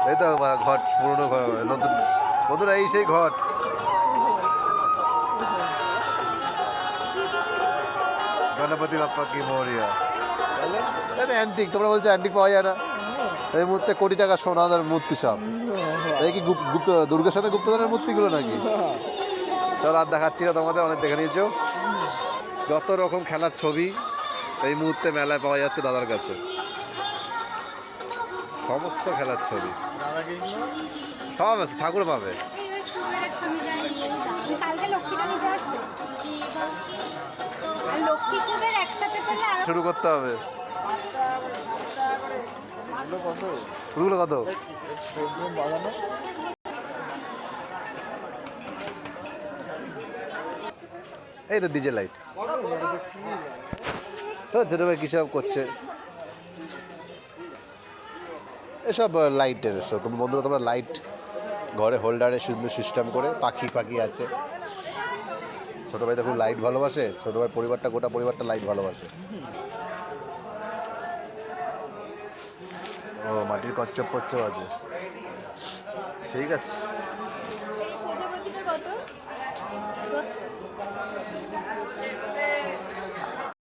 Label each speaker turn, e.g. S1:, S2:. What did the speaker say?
S1: এই তো ঘট, পুরোনো ঘর, নতুন নতুন এই সেই ঘট। গণপতি বাপ্পা কি মরিয়া। এটা অ্যান্টিক, তোমরা বলছো অ্যান্টিক পাওয়া যায় না। এই মুহূর্তে কোটি টাকা সোনাদের মূর্তি সব। এই কি গুপ্ত দুর্গেশ্বরের গুপ্তধনের মূর্তিগুলো নাকি? চলো আর দেখাচ্ছি না তোমাদের, অনেক দেখে নিয়েছো। যত রকম খেলার ছবি এই মুহূর্তে মেলায় পাওয়া যাচ্ছে দাদার কাছে, সমস্ত খেলার ছবি সব আছে, ঠাকুর পাবে। শুরু করতে হবে। ওগুলো কত? এই তো ডিজে লাইট, ছোট ভাই কিসব করছে, এসব লাইটের এসব। তোমার বন্ধুরা তোমরা লাইট ঘরে হোল্ডারে সুন্দর সিস্টেম করে, পাখি পাখি আছে। ছোটো ভাই তো খুব লাইট ভালোবাসে, ছোটো ভাই পরিবারটা, গোটা পরিবারটা লাইট ভালোবাসে। ও মাটির কচ্ছপ করছে বাজে, ঠিক আছে।